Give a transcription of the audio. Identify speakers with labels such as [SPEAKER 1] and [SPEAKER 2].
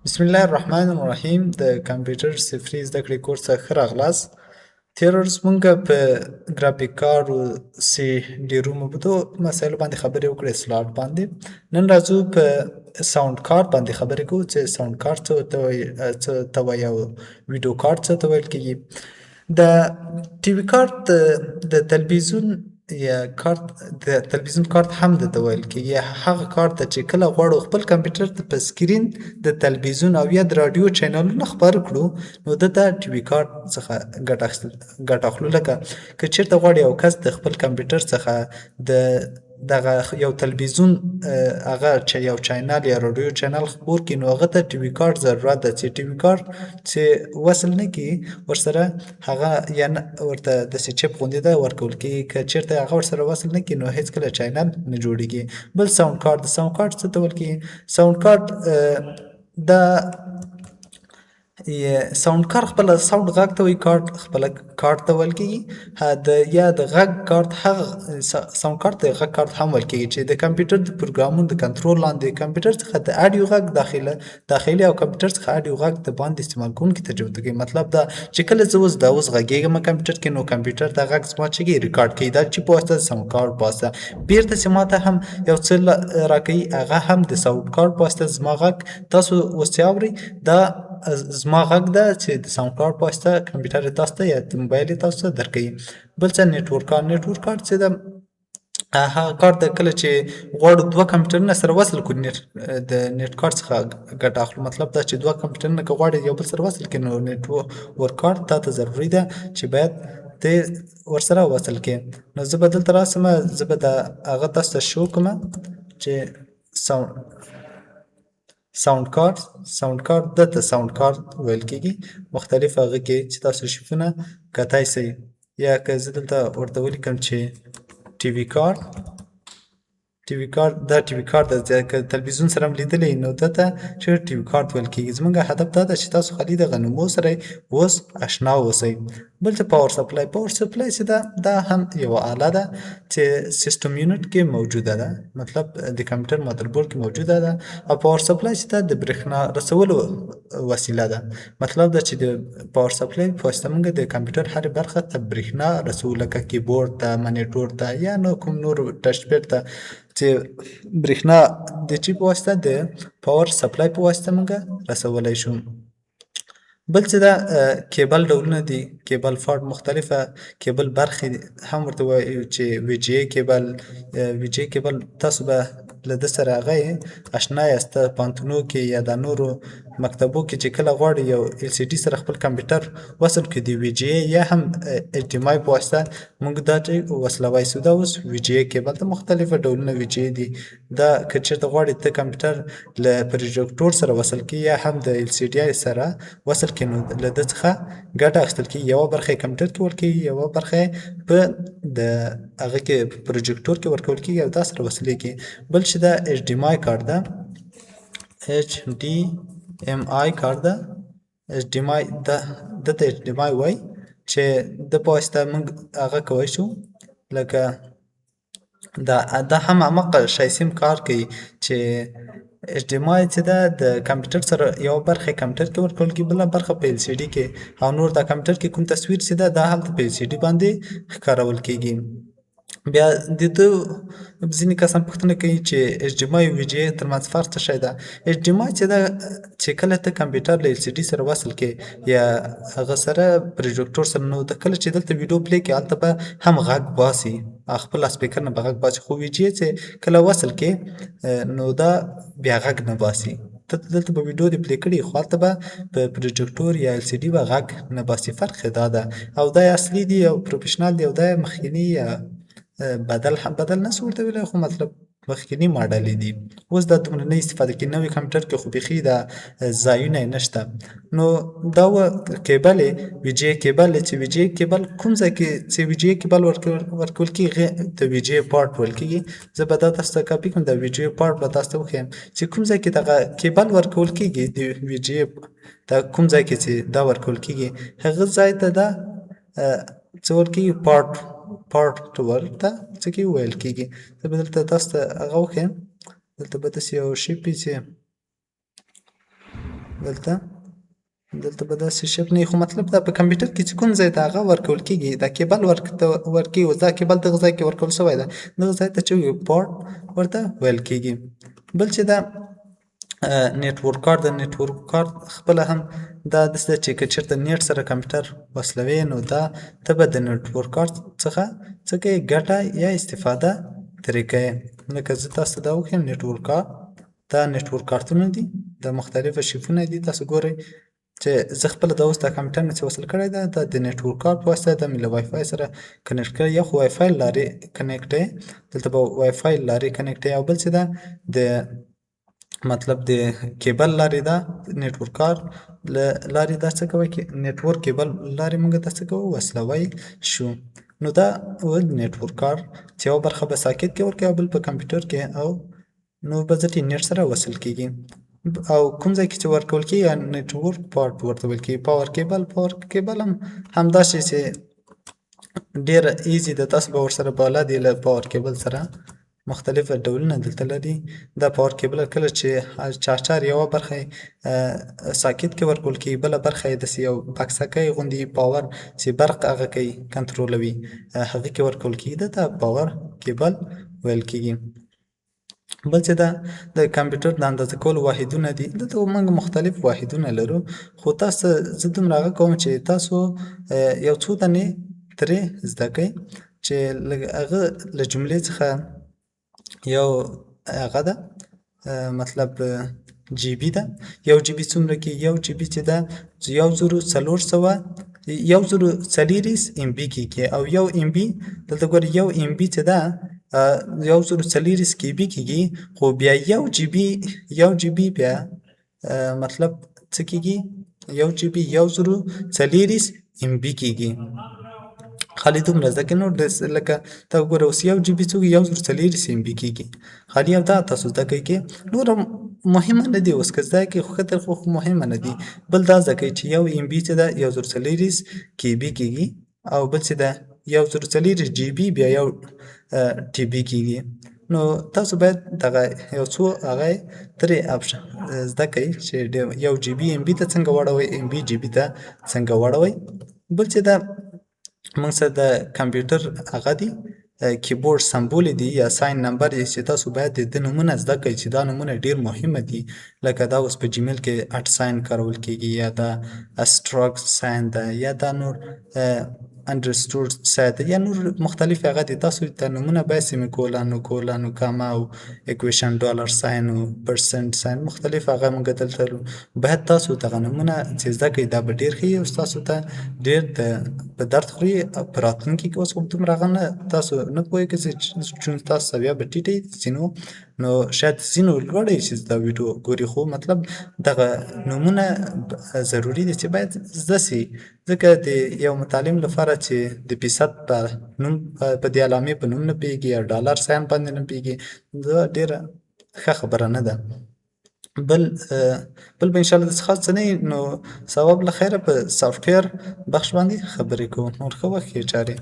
[SPEAKER 1] بسم الله الرحمن الرحیم د کمپیوټر صفري زده کړې کورس ته ښه راغلاست. تېره ورځ مونږ په ګرافیک کارډ او سی ډي روم په مسایلو باندې خبرې وکړې سلاټ باندې. نن راځو په ساوند کارت باندې خبرې کوو چې ساوند کارت څه ته وایي او ویډیو کارت څه ته ویل کېږي. د ټي وي کارت د تلویزیون یا کارت د تلویزیون کارت هم درته ویل کېږي، هغه کارت ته چې کله غواړو خپل کمپیوټر ته په سکرین د تلویزیون او یا د راډیو چینلونه خپاره کړو نو ده ته ټي وي کارت څخه ګټه اخلو. لکه که چېرته غواړي یو کس د خپل کمپیوټر څخه د دغه یو تلویزیون هغه یو چینل یا راډیو چینل خپور کړي نو هغه ته ټي وي کارت ضرورت ده چې ټي وي کارت چې وصل نه کړي ورسره هغه یا ورته داسې چپ غوندې ده ورکول کېږي. که چېرته هغه ورسره وصل نه کړي نو هېڅکله چینل نه جوړېږي. بل ساوند کارت، د ساوند کارت څه ته ویل کېږي؟ ساوند کارت دا ساوند کارت خپله ساوند غږ ته وایي، کارت خپله کارت ته ویل کېږي. یا د غږ کارت هغه ساوند کارت د غږ کارت هم ویل کېږي چې د کمپیوټر د پروګرامونو د کنټرول لاندې کمپیوټر څخه د اډیو غږ داخلي او کمپیوټر څخه اډیو غږ د باندې استعمال کوونکي ته چمتو کوي. مطلب دا چې کله زه اوس غږېږم کمپیوټر کې نو کمپیوټر دا غږ زما چې ریکارډ کوي، دا چې په واسطه د ساوند کارت په واسطه بیرته چې ماته هم یو څه راکوي هغه هم د ساوند کارت په واسطه زما غږ تاسو اوس چې اورئ دا زما غږ ده چې د ساوند کارت په واسطه کمپیوټر یې تاسو ته یا د موبایل یې تاسو ته درکوي. بل څه نیټورک کارت. نیټورک کارت چې ده هغه کارت ده کله چې غواړو دوه کمپیوټرونه سره وصل کړو د نیټ کارت څخه ګټه اخلو. مطلب دا چې دوه کمپیوټرونه که غواړې یو بل سره وصل کړي نو نیټورک کارت تا ته ضروري ده چې باید ته ورسره وصل کړې. نو زه به دلته راسم، زه به هغه تاسو ته شو کومه چې ساوند کارت دته ساوند کارت ویل کېږي. مختلف هغه کې چې تاسو شیفونه کتای سئ، یا که زه دلته ورته ولیکم چې ټي وي کارت دا ټي وي کارت ده، که تلویزیون سره هم لیدلی نو دته چې ټي وي کارت ویل کېږي. زموږ هدف دا ده چې تاسو خالي دغه نومو سره اوس اشنا واوسئ. بل څه پاور سپلای چې دا هم یوه آله ده چې سیسټم یونټ کې موجوده ده، مطلب د کمپیوټر مادربورډ کې موجوده ده. او پاور سپلای چې ده د برېښنا رسولو وسیله ده. مطلب دا چې د پاور سپلای په واسطه موږ د کمپیوټر هرې برخه ته برېښنا رسوو، لکه کیبورډ ته، منیټور ته یا نو کوم نور ټچ پیډ ته چې برېښنا د چی په واسطه د پاور سپلای په واسطه موږ رسولی شو. بل چې دا کیبل ډولونه دي، کیبل فارټ مختلفه کیبل برخې هم ورته وایي چې وي جي کیبل تاسو به له ده سره هغه اشنا یاست. پوهنتونو کې یا د نورو مکتبو کې چې کله غواړي یو ال سي ډي سره خپل کمپیوټر وصل کړي د وي جي یا هم اچ ډي ام آی په واسطه موږ دا وصلوی سو. دا اوس وي جي کیبل ته مختلفه ډولونه وي جي دي. دا که چېرته غواړي ته کمپیوټر له پروجیکټور سره وصل کړي یا هم د ال سی ډي سره وصل کړي نو له ده څخه ګټه اخیستل کېږي. یوه برخه یې کمپیوټر کې ورکوي، یوه برخه یې په د هغه کې پروجیکټور کې ورکول کېږي او دا سره وصلې کېږي. بل چې دا اچ ډي ام آی کارت ده، اچ ډي ام آی کارت ده، اچ ډي ام آی دته اچ ډي ام آی وایي چې د په واسطه موږ هغه کوی شو. لکه دا هم همغه شی سیم کار کوي چې اچ ډي ام آی چې ده د کمپیوټر سره یوه برخه یې کمپیوټر کې ورکول کېږي، بله برخه په ال سی ډي کې، او نور دا کمپیوټر کې کوم تصویر چې ده دا هلته په ال سی ډي باندې ښکارول کېږي. بیا د ده ځینې کسان پوښتنه کوي چې اچ ډي ام آی وي جي ترمنځ فرق څه شی ده؟ اچ ډي ام آی چې ده چې کله ته کمپیوټر له ال سی ډي سره وصل کړې یا هغه سره پروجیکټور سره نو د کله چې دلته ویډیو پلی کړې هلته به هم غږ باسي، خپل سپیکر نه به غږ باسي. خو وي جي چې کله وصل کړې نو دا بیا غږ نه باسي. ته دلته به ویډیو دې پلی کړي خو هلته به په پروجیکټور یا ال سی ډي به غږ نه باسي. فرق یې دا ده. او دا یې اصلي دي او پروفیشنل دي او دا یې مخکیني یا بدل نسو ورته ویلی، خو مطلب مخکیني ماډل دي. اوس دا دومره نه استفاده کېږي. نوي کمپیوټر کې خو بیخي دا ځایونه یې نشته. نو دا کیبل وي جي کیبل چې وي جي کیبل کوم ځای کې چې وي جي کیبل ورکول کېږي د وي جي پارټ ویل کېږي. زه به دا تاسو ته کاپي کړم، د وي جي پارټ به تاسو ته وښیم چې کوم ځای کې دغه کیبل ورکول کېږي د وي جي دا کوم ځای کې چې دا ورکول کېږي هغه ځای ته دا څه ویل کېږي پارټ ورته څه کې ویل کېږي. زه به دلته تاسو ته هغه وښیم. دلته به داسې یو شی پي چې دلته به داسې شیپ نه وي، خو مطلب دا په کمپیوټر کې چې کوم ځای ته هغه ورکول کېږي دا کیبل ورکوي، اوس دا کیبل دغه ځای کې ورکول شوی ده، دغه ځای ته چې وي پورټ ورته ویل کېږي. بل چې دا نیټورک کارت د نیټورک کارت خپله هم دا داسې ده چې که چېرته نیټ سره کمپیوټر وصلوې نو دا ته به د نیټورک کارت څخه څه کوې ګټه یا استفاده ترې کوې. لکه زه تاسو ته دا وښیم نیټورک کارت، دا نیټورک کارتونه دي د مختلفو شیپونه دي. تاسو ګورئ چې زه خپله دا اوس دا کمپیوټر مې چې وصل کړی ده دا د نیټورک کارت په واسطه دا مې له وای فای سره کنیکټ کړی، یا خو وای فای له لارې کنیکټ یې، دلته به وای فای له لارې کنیکټ یې، او بل چې ده د مطلب د کیبل لارې دا نیټورک کارت له لارې دا څه کوی نیټورک کیبل لارې موږ دا څه کوو وصلوی شو. نو دا نیټورک کارت چې یوه برخه به ساکټ کې ورکوي او بل په کمپیوټر کې، او نو به ضروري نیټ سره وصل کېږي. او کوم ځای کې چې ورکول کېږي نیټورک پارت ورته ویل کېږي. پاور کیبل هم همداسې چې ډېر ایزي ده، تاسو به ورسره بلد یې له پاور کیبل سره. مختلف ډولونه دلته لري. دا پاور کیبل کله چې چارجر یوه برخه ساکټ کې ورکول کېږي، بله برخه یې داسې یو بکسکۍ غوندې پاور چې برق هغه کوي کنټرولوي هغې کې ورکول کېږي، ده ته پاور کیبل ویل کېږي. بل چې دا د کمپیوټر د اندازه کولو واحدونه دي، دلته موږ مختلف واحدونه لرو، خو تاسو زه دومره هغه کوم چې تاسو یو څو دانې ترې زده کړئ چې هغه له جملې څخه یو هغه ده مطلب جی بي ده. یو جی بي څومره کې یو جی بي چې ده 1440 ام بي کېږي، او یو ام بي دلته ګورئ یو ام بي چې ده 1440 کې بي کېږي، خو بیا یو جی بي بیا مطلب څه کېږي یو جی بي 1040 ام بي کېږي. خالي دومره زده کړئ. نو لکه ته وګوره اوس یو جی بي څو 1040 ام بي کېږي، خالي او دا تاسو زده کوئ کې نوره مهمه نه دي. اوس که زده کړئ خو ښه تر خو مهمه نه دي. بل دا زده کوئ چې یو ام بي چې ده 1040 کې بي کېږي، او بل چې ده 1040 جی بي بیا یو ټي بي کېږي. نو تاسو باید دغه یو څو هغه ترې زده کوئ چې یو جی بي ام بي ته څنګه واړوئ، ام بي جی بي ته څنګه واړوئ. بل چې ده موږ سره د کمپیوټر هغه دي کیبورډ سمبول دي یا ساین نمبر یې چې تاسو باید د نومونه زده کړئ چې دا نومونه ډېر مهمه دي. لکه دا اوس په جیمیل کې اټ ساین کارول کېږي، یا دا اسټروک ساین ده، یا دا نور انډرسټور ساین ده، یا نور مختلف هغه دي. تاسو ته نومونه باید سیمی کولن او کاما او اکویشن ډالر ساین او پرسنټ ساین مختلف هغه موږ دلته باید تاسو دغه نومونه چې زده کړئ دا به ډېر ښه وي، او ستاسو ته ډېر په درد خوري په راتلونکي کې. اوس خو دومره هغه نه تاسو نه پوهېږئ چون تاسو سویه به ټیټه وي ځینو، نو شاید ځینو لوړه وي چې دا ویډیو ګوري، خو مطلب دغه نومونه ضروري دي چې باید زده سي. ځکه د یو متعلم لپاره چې د فیصد په نوم په دې علامې په نوم نه پوهېږي یا ډالر ساین باندې نه پوهېږي، دا ډېره ښه خبره نه ده. بل به انشاءالله داسې خاص څه نه وي. نو ثواب له خیره په سافټویر بخش باندې خبرې کوو. نور ښه وخت ښې چارې.